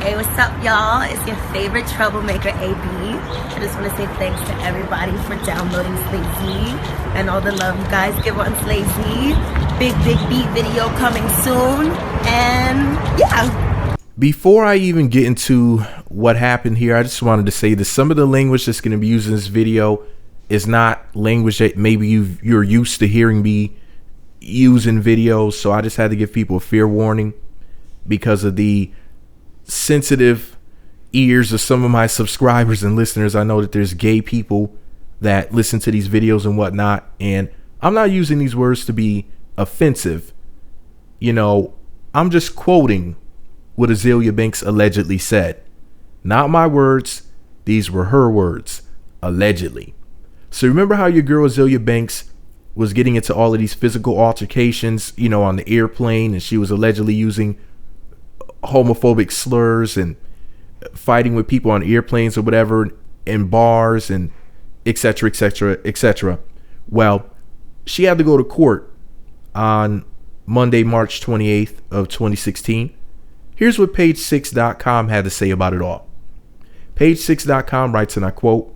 Hey, what's up, y'all? It's your favorite troublemaker, AB. I just want to say thanks to everybody for downloading Slay Z and all the love you guys give on Slay Z. Big beat video coming soon, and yeah. Before I even get into what happened here, I just wanted to say that some of the language that's going to be used in this video is not language that maybe you're used to hearing me use in videos. So I just had to give people a fair warning because of the sensitive ears of some of my subscribers and listeners. I know that there's gay people that listen to these videos and whatnot, and I'm not using these words to be offensive. You know, I'm just quoting what Azealia Banks allegedly said. Not my words. These were her words, allegedly. So remember how your girl Azealia Banks was getting into all of these physical altercations, you know, on the airplane, and she was allegedly using homophobic slurs and fighting with people on airplanes or whatever, in bars and etc., etc., etc. Well, she had to go to court on Monday, March 28th of 2016. Here's what page6.com had to say about it all. Page6.com writes, and I quote,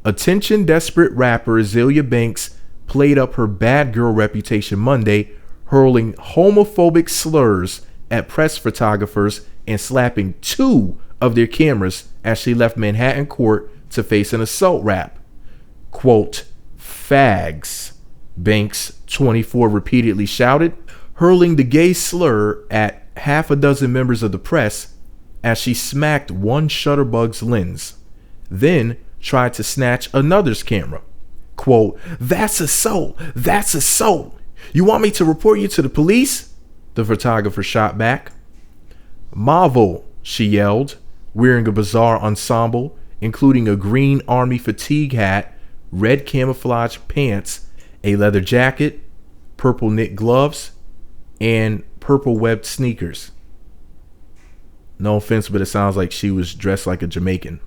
"Attention desperate rapper Azealia Banks played up her bad girl reputation Monday, hurling homophobic slurs at press photographers and slapping two of their cameras as she left Manhattan court to face an assault rap. Quote, fags, Banks, 24, repeatedly shouted, hurling the gay slur at half a dozen members of the press as she smacked one shutterbug's lens, then tried to snatch another's camera. Quote, that's assault, that's assault. You want me to report you to the police? The photographer shot back. Marvel, she yelled, wearing a bizarre ensemble, including a green army fatigue hat, red camouflage pants, a leather jacket, purple knit gloves, and purple webbed sneakers. No offense, but it sounds like she was dressed like a Jamaican.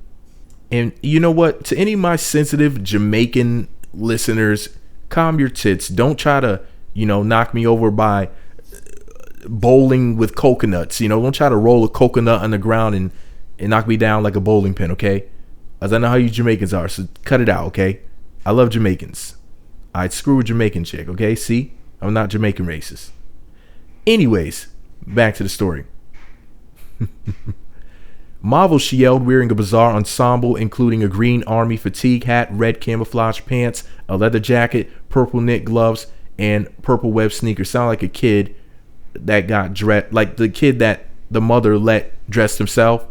And you know what? To any of my sensitive Jamaican listeners, calm your tits. Don't try to, knock me over by bowling with coconuts. Don't try to roll a coconut on the ground and knock me down like a bowling pin, okay? As I know how you Jamaicans are, so cut it out, okay? I love Jamaicans. I'd screw a Jamaican chick, okay? See? I'm not Jamaican racist. Anyways, back to the story. Marvel, she yelled, wearing a bizarre ensemble, including a green army fatigue hat, red camouflage pants, a leather jacket, purple knit gloves, and purple web sneakers. Sound like a kid that got dressed, like the kid that the mother let dress himself.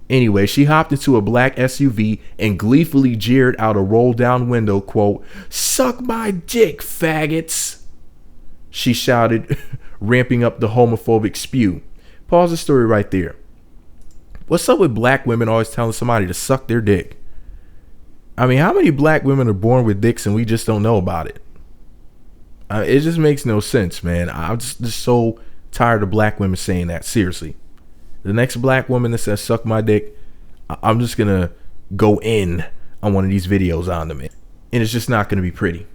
Anyway, she hopped into a black SUV and gleefully jeered out a roll down window, quote, suck my dick, faggots, she shouted, ramping up the homophobic spew. Pause the story right there. What's up with black women always telling somebody to suck their dick? I mean, how many black women are born with dicks and we just don't know about it? It just makes no sense, man. I'm just so tired of black women saying that. Seriously. The next black woman that says suck my dick, I'm just going to go in on one of these videos on them. And it's just not going to be pretty.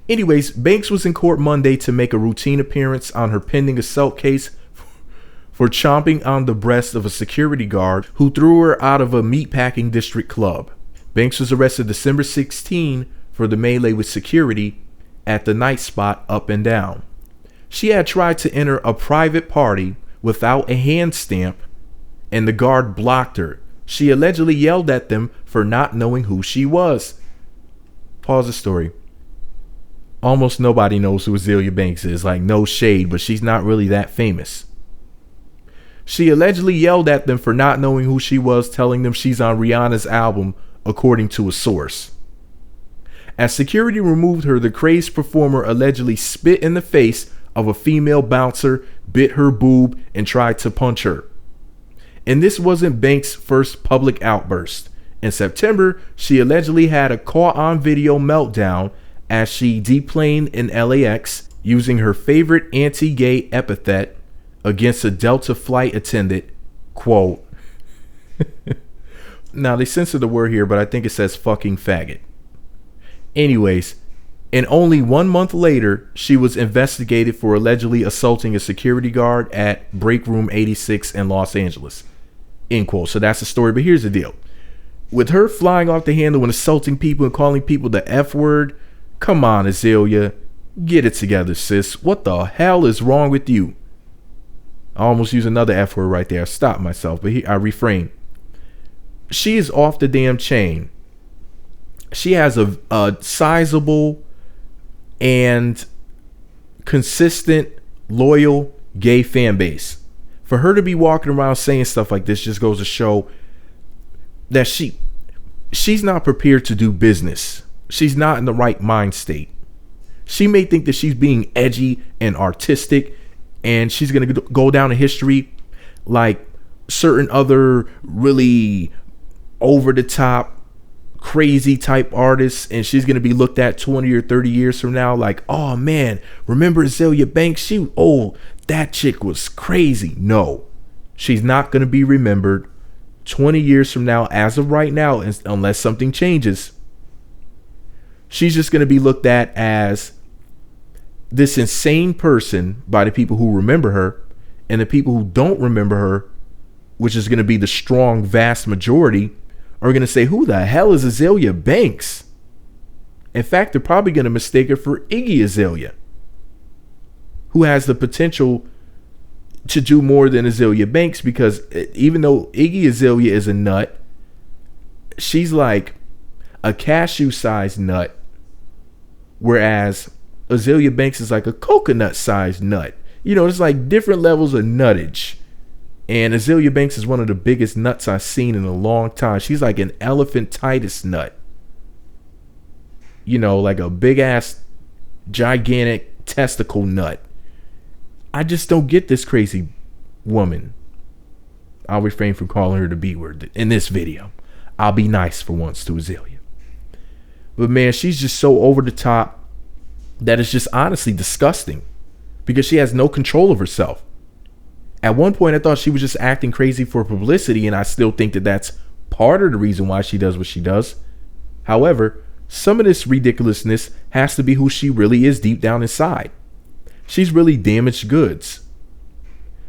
Anyways, Banks was in court Monday to make a routine appearance on her pending assault case for chomping on the breast of a security guard who threw her out of a meatpacking district club. Banks was arrested December 16 for the melee with security at the night spot Up and Down. She had tried to enter a private party without a hand stamp, and the guard blocked her. She allegedly yelled at them for not knowing who she was. Pause the story. Almost nobody knows who Azealia Banks is. Like, no shade, but she's not really that famous. She allegedly yelled at them for not knowing who she was, telling them she's on Rihanna's album, according to a source. As security removed her, the crazed performer allegedly spit in the face of a female bouncer, bit her boob, and tried to punch her. And this wasn't Banks' first public outburst. In September, she allegedly had a caught-on-video meltdown as she deplaned in LAX using her favorite anti-gay epithet against a Delta flight attendant, quote. Now, they censored the word here, but I think it says fucking faggot. Anyways, and only 1 month later, she was investigated for allegedly assaulting a security guard at Break Room 86 in Los Angeles. End quote. So that's the story. But here's the deal. With her flying off the handle and assaulting people and calling people the F word, come on, Azealia. Get it together, sis. What the hell is wrong with you? I almost used another F word right there. I stopped myself, but I refrain. She is off the damn chain. She has a sizable and consistent, loyal gay fan base. For her to be walking around saying stuff like this just goes to show that she's not prepared to do business. She's not in the right mind state. She may think that she's being edgy and artistic, and she's going to go down in history like certain other really over the top, crazy type artists, and she's going to be looked at 20 or 30 years from now like, oh man, remember Azealia Banks? That chick was crazy. No, she's not going to be remembered 20 years from now. As of right now, unless something changes, she's just going to be looked at as this insane person by the people who remember her, and the people who don't remember her, which is going to be the strong vast majority, are going to say, who the hell is Azealia Banks? In fact, they're probably going to mistake her for Iggy Azalea, who has the potential to do more than Azealia Banks, because even though Iggy Azalea is a nut, she's like a cashew-sized nut, whereas Azealia Banks is like a coconut-sized nut. You know, it's like different levels of nuttage. And Azealia Banks is one of the biggest nuts I've seen in a long time. She's like an elephantitis nut. You know, like a big-ass, gigantic testicle nut. I just don't get this crazy woman. I'll refrain from calling her the B word in this video. I'll be nice for once to Azealia. But man, she's just so over the top that it's just honestly disgusting, because she has no control of herself. At one point, I thought she was just acting crazy for publicity, and I still think that that's part of the reason why she does what she does. However, some of this ridiculousness has to be who she really is deep down inside. She's really damaged goods.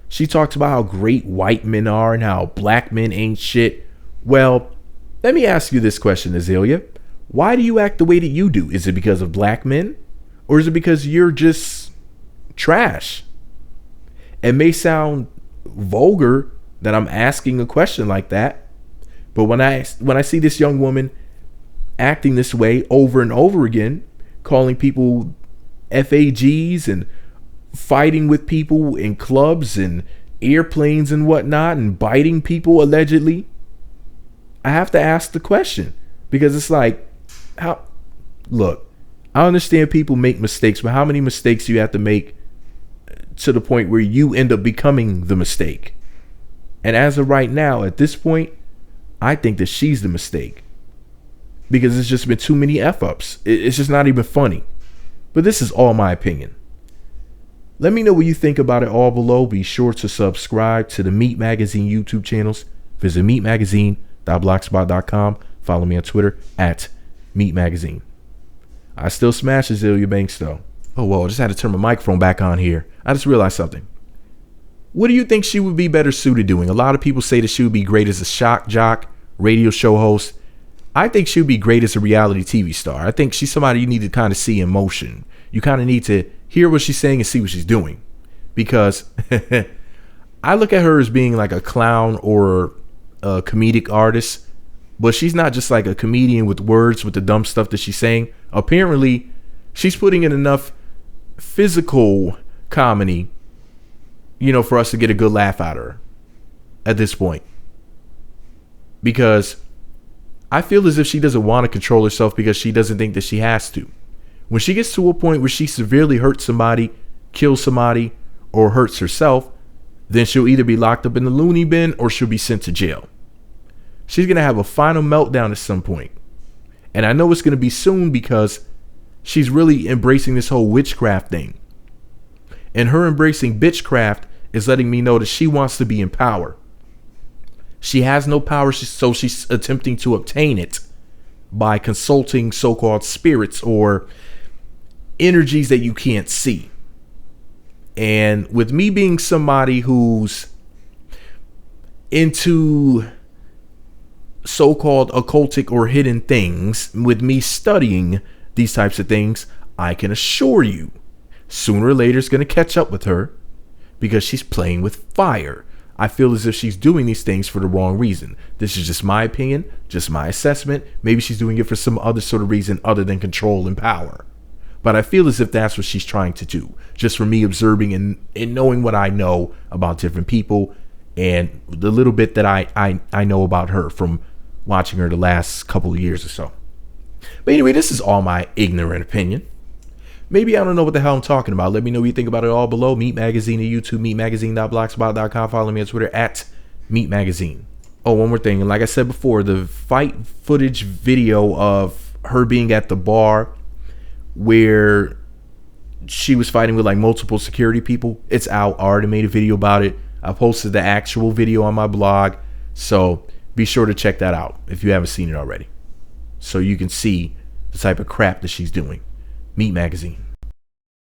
She talks about how great white men are and how black men ain't shit. Well, let me ask you this question, Azealia. Why do you act the way that you do? Is it because of black men? Or is it because you're just trash? It may sound vulgar that I'm asking a question like that, but when I see this young woman acting this way over and over again, calling people FAGs and fighting with people in clubs and airplanes and whatnot and biting people allegedly, I have to ask the question, because it's like, look, I understand people make mistakes, but how many mistakes do you have to make to the point where you end up becoming the mistake? And as of right now, at this point, I think that she's the mistake, because it's just been too many F-ups. It's just not even funny. But this is all my opinion. Let me know what you think about it all below. Be sure to subscribe to the Meat Magazine YouTube channels. Visit meatmagazine.blogspot.com. Follow me on Twitter at Meat Magazine. I still smash Azealia Banks though. Oh, well, I just had to turn my microphone back on here. I just realized something. What do you think she would be better suited doing? A lot of people say that she would be great as a shock jock, radio show host. I think she would be great as a reality TV star. I think she's somebody you need to kind of see in motion. You kind of need to hear what she's saying and see what she's doing. Because I look at her as being like a clown or a comedic artist. But she's not just like a comedian with words with the dumb stuff that she's saying. Apparently, she's putting in enough physical comedy, you know, for us to get a good laugh out of her at this point. Because I feel as if she doesn't want to control herself because she doesn't think that she has to. When she gets to a point where she severely hurts somebody, kills somebody, or hurts herself, then she'll either be locked up in the loony bin or she'll be sent to jail. She's going to have a final meltdown at some point. And I know it's going to be soon, because she's really embracing this whole witchcraft thing. And her embracing bitchcraft is letting me know that she wants to be in power. She has no power, so she's attempting to obtain it by consulting so-called spirits or energies that you can't see. And with me being somebody who's into so-called occultic or hidden things, with me studying these types of things, I can assure you, sooner or later it's going to catch up with her because she's playing with fire. I feel as if she's doing these things for the wrong reason. This is just my opinion, just my assessment. Maybe she's doing it for some other sort of reason other than control and power. But I feel as if that's what she's trying to do, just for me observing and knowing what I know about different people and the little bit that I know about her from watching her the last couple of years or so. But anyway, this is all my ignorant opinion. Maybe I don't know what the hell I'm talking about. Let me know what you think about it all below. Meat Magazine on YouTube, meatmagazine.blogspot.com. Follow me on Twitter at Meat Magazine. Oh, one more thing. Like I said before, the fight footage video of her being at the bar where she was fighting with like multiple security people, it's out. I already made a video about it. I posted the actual video on my blog. So be sure to check that out if you haven't seen it already, so you can see the type of crap that she's doing. Meat Magazine.